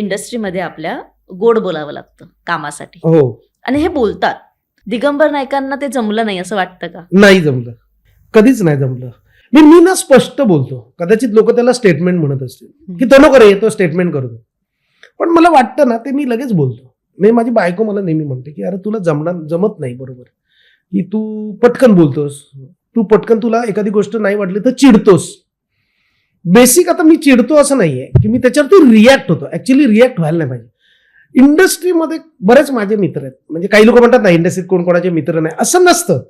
इंडस्ट्रीमध्ये आपल्या गोड बोलावं लागतं कामासाठी हो, आणि हे बोलतात. दिगंबर नायकांना ते जमलं नाही असं वाटतं का? नाही जमलं, कधीच नाही जमलं. मी ना स्पष्ट बोलतो. कदाचित लोक त्याला स्टेटमेंट म्हणत असतील की तो नको रे, तो स्टेटमेंट करतो. पण मला वाटतं ना, ते मी लगेच बोलतो. माझी बायको मला नेहमी म्हणते की अरे तुला जमत नाही बरोबर, की तू पटकन बोलतोस, तू पटकन, तुला एखादी गोष्ट नाही वाटली तर चिडतोस. बेसिक आता मी चिडतो असं नाहीये की मी त्याच्यावरती रिॲक्ट होतो. ऍक्च्युली रिॲक्ट व्हायला नाही पाहिजे. इंडस्ट्रीमध्ये बरेच माझे मित्र आहेत, म्हणजे काही लोक म्हणतात ना इंडस्ट्रीत कोण कोणाचे मित्र नाही, असं नसतं.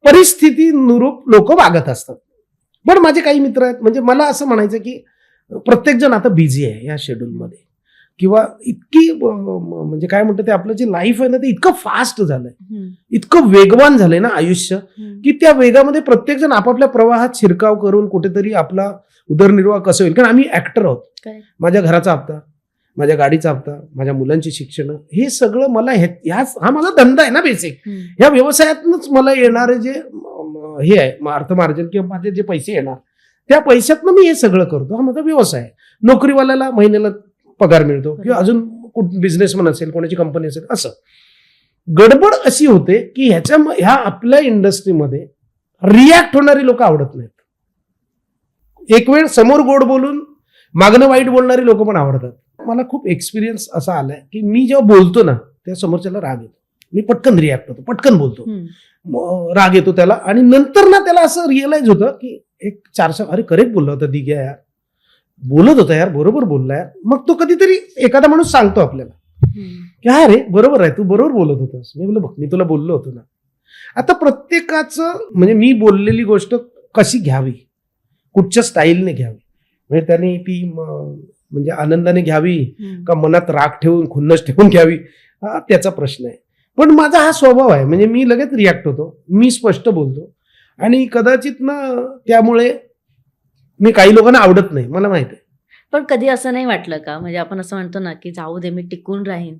परिस्थितीनुरूप लोक वागत असतात. पण माझे काही मित्र आहेत, म्हणजे मला असं म्हणायचं की प्रत्येक जण आता बिझी आहे या शेड्यूलमध्ये, किंवा इतकी म्हणजे काय म्हणतात ते, आपलं जे लाईफ आहे ना ते इतकं फास्ट झालंय, इतकं वेगवान झालंय ना आयुष्य, की त्या वेगामध्ये प्रत्येक जण आपापल्या प्रवाहात शिरकाव करून कुठेतरी आपला उदरनिर्वाह कसं होईल. कारण आम्ही ऍक्टर आहोत. माझ्या घराचा हप्ता, माझ्या गाडीचा हप्ता, माझ्या मुलांची शिक्षण, हे सगळं मला हा माझा धंदा आहे ना बेसिक. ह्या व्यवसायातूनच मला येणारे जे हे आहे अर्थमार्जन किंवा माझे जे पैसे येणार, त्या पैशातनं मी हे सगळं करतो. हा माझा व्यवसाय आहे. नोकरीवाल्याला महिन्याला पगार मिळतो, किंवा अजून बिझनेसमन असेल, कोणाची कंपनी असेल. असं गडबड अशी होते की ह्या आपल्या इंडस्ट्रीमध्ये रिॲक्ट होणारी लोक आवडत नाहीत. एक वेळ समोर गोड बोलून मागणं वाईट बोलणारी लोक पण आवडतात. मला खूप एक्सपिरियन्स असा आलाय की मी जेव्हा बोलतो ना त्या समोरच्याला राग येतो, मी पटकन रिॲक्ट होतो, पटकन बोलतो, राग येतो त्याला, आणि नंतर ना त्याला असं रिअलाइज होतं की एक 400 अरे करेक्ट बोलला होता दिग्या यार, बोलत होता यार, बरोबर बोलला यार. मग तो कधीतरी एखादा माणूस सांगतो आपल्याला की हा रे बरोबर आहे, तू बरोबर बोलत होतास. मी बोललो बघ मी तुला बोललो होतो ना. आता प्रत्येकाचं म्हणजे मी बोललेली गोष्ट कशी घ्यावी, कुठच्या स्टाईलने घ्यावी, म्हणजे त्याने ती म्हणजे आनंदाने घ्यावी का मनात राग ठेवून खुन्नस ठेवून घ्यावी, हा त्याचा प्रश्न आहे. पण माझा हा स्वभाव आहे, म्हणजे मी लगेच रिॲक्ट होतो, मी स्पष्ट बोलतो, आणि कदाचित ना त्यामुळे मी काही लोकांना आवडत नाही, मला माहिती आहे. पण कधी असं नाही वाटलं का, म्हणजे आपण असं म्हणतो ना की जाऊ दे मी टिकून राहीन,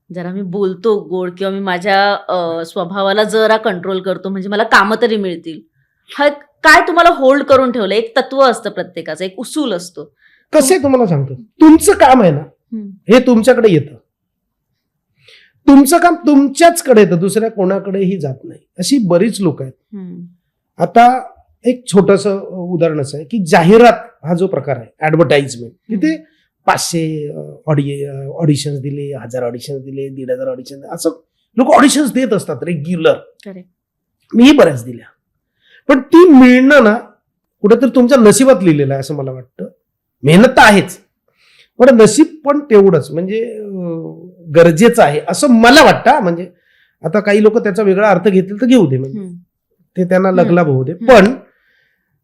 जरा मी बोलतो गोड, किंवा मी माझ्या स्वभावाला जरा कंट्रोल करतो म्हणजे मला कामं तरी मिळतील. हा काय तुम्हाला होल्ड करून ठेवलं? एक तत्व असतं प्रत्येकाचं, एक उसूल असतो. कसं आहे तुम्हाला सांगतो, तुमचं काम आहे ना हे तुमच्याकडे येतं, तुमचं काम तुमच्याचकडे येतं, दुसऱ्या कोणाकडेही जात नाही. अशी बरीच लोक आहेत. आता एक छोटस उदाहरण असं आहे की जाहिरात हा जो प्रकार आहे, ऍडव्हर्टाइजमेंट, तिथे 500 ऑडिशन्स दिले, 1000 ऑडिशन्स दिले, 1500 ऑडिशन्स, असं लोक ऑडिशन्स देत असतात रेग्युलर. मीही बऱ्याच दिल्या, पण ती मिळणं ना कुठेतरी तुमच्या नशिबात लिहिलेलं आहे असं मला वाटतं. मेहनत तर आहेच, पण नशीब पण तेवढंच म्हणजे गरजेचं आहे असं मला वाटतं. म्हणजे आता काही लोक त्याचा वेगळा अर्थ घेतील तर घेऊ दे, म्हणजे ते त्यांना लगलाभ होऊ दे. पण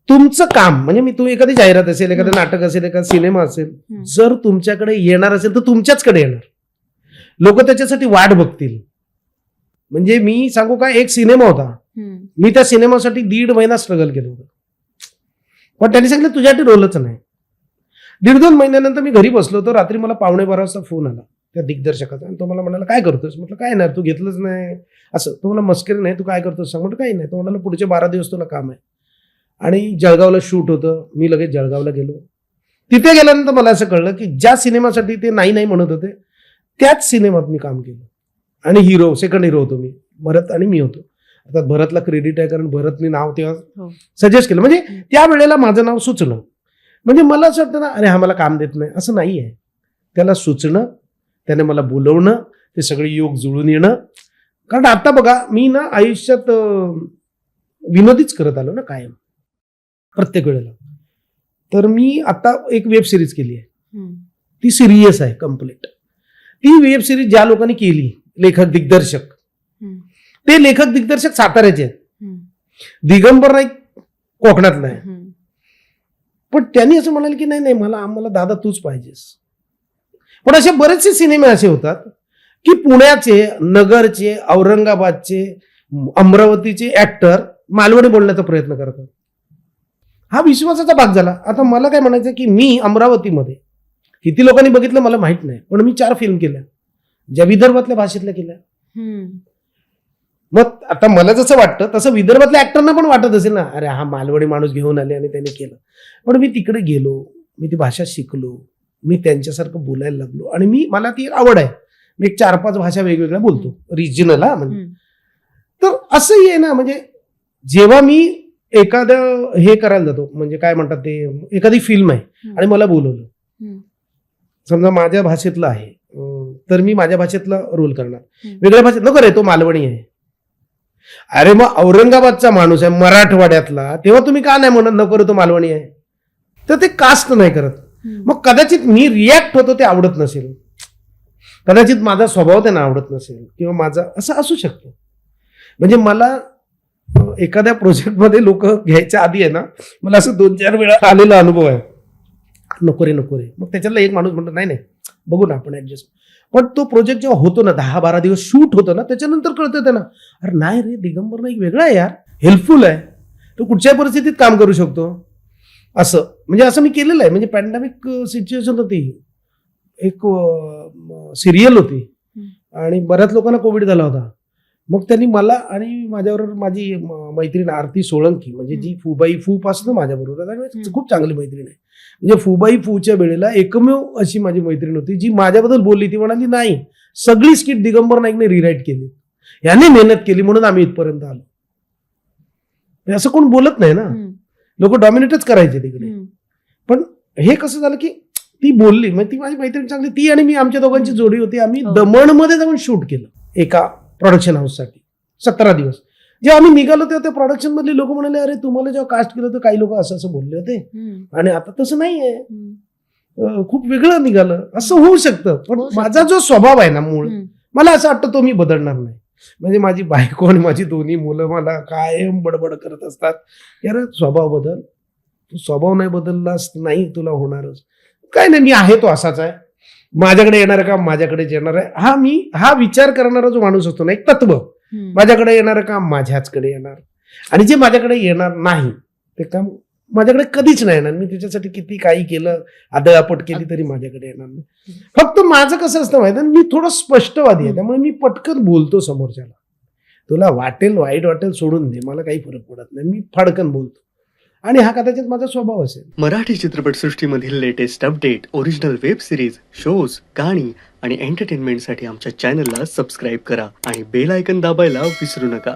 तुमचं काम म्हणजे तू एखादी जाहिरात असेल, एखादं नाटक असेल, एखादा सिनेमा असेल, जर तुमच्याकडे येणार असेल तर तुमच्याचकडे येणार. लोक त्याच्यासाठी वाट बघतील. म्हणजे मी सांगू का, एक सिनेमा होता, मी त्या सिनेमासाठी 1.5 महिना स्ट्रगल केलं होतं, पण त्यांनी सांगितलं तुझ्यासाठी रोलच नाही. 1.5-2 महिन्यानंतर मी घरी बसलो होतो, रात्री मला 11:15 वाजता फोन आला त्या दिग्दर्शकाचा, आणि तो मला म्हणाला काय करतोस? म्हटलं काय नाही, तू घेतलंच नाही असं. तो मला मस्करी नाही, तू काय करतोस सांग. म्हटलं काही नाही. तो म्हणाला पुढचे 12 दिवस तुला काम आहे, आणि जळगावला शूट होतं. मी लगेच जळगावला गेलो. तिथे गेल्यानंतर मला असं कळलं की ज्या सिनेमासाठी ते नाही नाही म्हणत होते त्याच सिनेमात मी काम केलं, आणि हिरो, सेकंड हिरो होतो मी, भरत आणि मी होतो. आता भरतला क्रेडिट आहे कारण भरतने नाव तेव्हा सजेस्ट केलं, म्हणजे त्या वेळेला माझं नाव सुचलं. म्हणजे मला असं वाटतं ना, अरे हा मला काम देत नाही असं नाही आहे. त्याला सुचणं, त्याने मला बोलवणं, ते सगळे योग जुळून येणं. कारण आता बघा मी ना आयुष्यात विनोदीच करत आलो ना कायम, प्रत्येक वेळेला. तर मी आता एक वेब सिरीज केली आहे, ती सिरियस आहे कम्प्लीट. ती वेब सिरीज ज्या लोकांनी केली, लेखक दिग्दर्शक, ते लेखक दिग्दर्शक साताऱ्याचे आहेत. दिगंबर नाईक कोकणातला आहे, पण त्यांनी असं म्हणाले की नाही नाही आम्हाला दादा तूच पाहिजेस. पण असे बरेचसे सिनेमे असे होतात की पुण्याचे, नगरचे, औरंगाबादचे, अमरावतीचे ऍक्टर मालवणी बोलण्याचा प्रयत्न करतात. हा विश्वासाचा भाग झाला. आता मला काय म्हणायचं की मी अमरावतीमध्ये किती लोकांनी बघितलं मला माहित नाही, पण मी 4 फिल्म केल्या ज्या विदर्भातल्या भाषेतल्या केल्या. मग आता मला जसं वाटतं तसं विदर्भातल्या ऍक्टरना पण वाटत असेल ना, अरे हा मालवणी माणूस घेऊन आले आणि त्याने केलं. पण मी तिकडे गेलो, मी ती भाषा शिकलो, मी त्यांच्यासारखं बोलायला लागलो आणि मला ती आवड आहे. मी एक 4-5 भाषा वेगवेगळ्या बोलतो, रिजनल म्हणजे. तर असंही आहे ना, म्हणजे जेव्हा मी एखादं हे करायला जातो, म्हणजे काय म्हणतात ते, एखादी फिल्म आहे आणि मला बोलवलं, समजा माझ्या भाषेतलं आहे, तर मी माझ्या भाषेतला रोल करणार. वेगळ्या भाषेत नको रे, तो मालवणी आहे. अरे मग औरंगाबादचा माणूस आहे, मराठवाड्यातला, तेव्हा तुम्ही का नाही म्हणत नको रे तो मालवणी आहे? तर ते कास्ट नाही करत. मग कदाचित मी रिॲक्ट होतो ते आवडत नसेल, कदाचित माझा स्वभाव त्यांना आवडत नसेल, किंवा माझा असं असू शकतो. म्हणजे मला एखाद्या प्रोजेक्टमध्ये लोक घ्यायच्या आधी आहे ना, मला असं 2-4 वेळा आलेला अनुभव आहे, नको रे. मग त्याच्यातला एक माणूस म्हणतो नाही बघू ना आपण ऍडजस्ट. पण तो प्रोजेक्ट जेव्हा होतो ना, 10-12 दिवस शूट होतो ना, त्याच्यानंतर कळतं त्यांना, अरे नाही रे, दिगंबर नाईक वेगळा आहे यार, हेल्पफुल आहे, तो कुठच्याही परिस्थितीत काम करू शकतो. असं म्हणजे असं मी केलेलं आहे. म्हणजे पॅन्डेमिक सिच्युएशन होती, एक सिरियल होती आणि बऱ्याच लोकांना कोविड झाला होता. मग त्यांनी मला आणि माझ्याबरोबर माझी मैत्रीण आरती सोळंकी, म्हणजे जी फूबाई फू पासून माझ्याबरोबर आणि खूप चांगली मैत्रीण आहे. म्हणजे फूबाई फूच्या वेळेला एकमेव अशी माझी मैत्रीण होती जी माझ्याबद्दल बोलली. ती म्हणाली नाही, सगळी स्किट दिगंबर नाईकने रिराईट केली, याने मेहनत केली म्हणून आम्ही इथपर्यंत आलो. असं कोण बोलत नाही ना, लोक डॉमिनेटच करायचे तिकडे. पण हे कसं झालं की ती बोलली, मग ती माझी मैत्रीण चांगली, ती आणि मी, आमच्या दोघांची जोडी होती. आम्ही दमणमध्ये जाऊन शूट केलं एका प्रोडक्शन हाऊससाठी 17 दिवस. जेव्हा आम्ही निघालो तेव्हा त्या प्रोडक्शन मधले लोक म्हणाले, अरे तुम्हाला जेव्हा कास्ट केलं तर काही लोक असं बोलले होते आणि आता तसं नाहीये, खूप वेगळं निघालं. असं होऊ शकतं. पण माझा जो स्वभाव आहे ना मूळ, मला असं वाटतं तो मी बदलणार नाही. म्हणजे माझी बायको आणि माझी दोन्ही मुलं मला कायम बडबड करत असतात, यार स्वभाव बदल, तू स्वभाव नाही बदललास नाही तुला होणारच. काय नाही, मी आहे तो असाच आहे, माझ्याकडे येणार काम माझ्याकडेच येणार आहे. हा विचार करणारा जो माणूस असतो ना, एक तत्व, माझ्याकडे येणारं काम माझ्याचकडे येणार आणि जे माझ्याकडे येणार नाही ते काम माझ्याकडे कधीच नाही येणार. मी त्याच्यासाठी किती काही केलं, आदळआपट केली तरी माझ्याकडे येणार नाही. फक्त माझं कसं असतं माहिती, मी थोडं स्पष्टवादी आहे, त्यामुळे मी पटकन बोलतो समोरच्याला. तुला वाटेल वाईट वाटेल सोडून दे, मला काही फरक पडत नाही, मी फडकन बोलतो आणि हा कदाचित माझा स्वभाव असेल. मराठी चित्रपटसृष्टीमधील latest update, original web series, shows, गाणी आणि एंटरटेनमेंटसाठी आमच्या चॅनलला सबस्क्राईब करा आणि बेल आयकन दाबायला विसरू नका.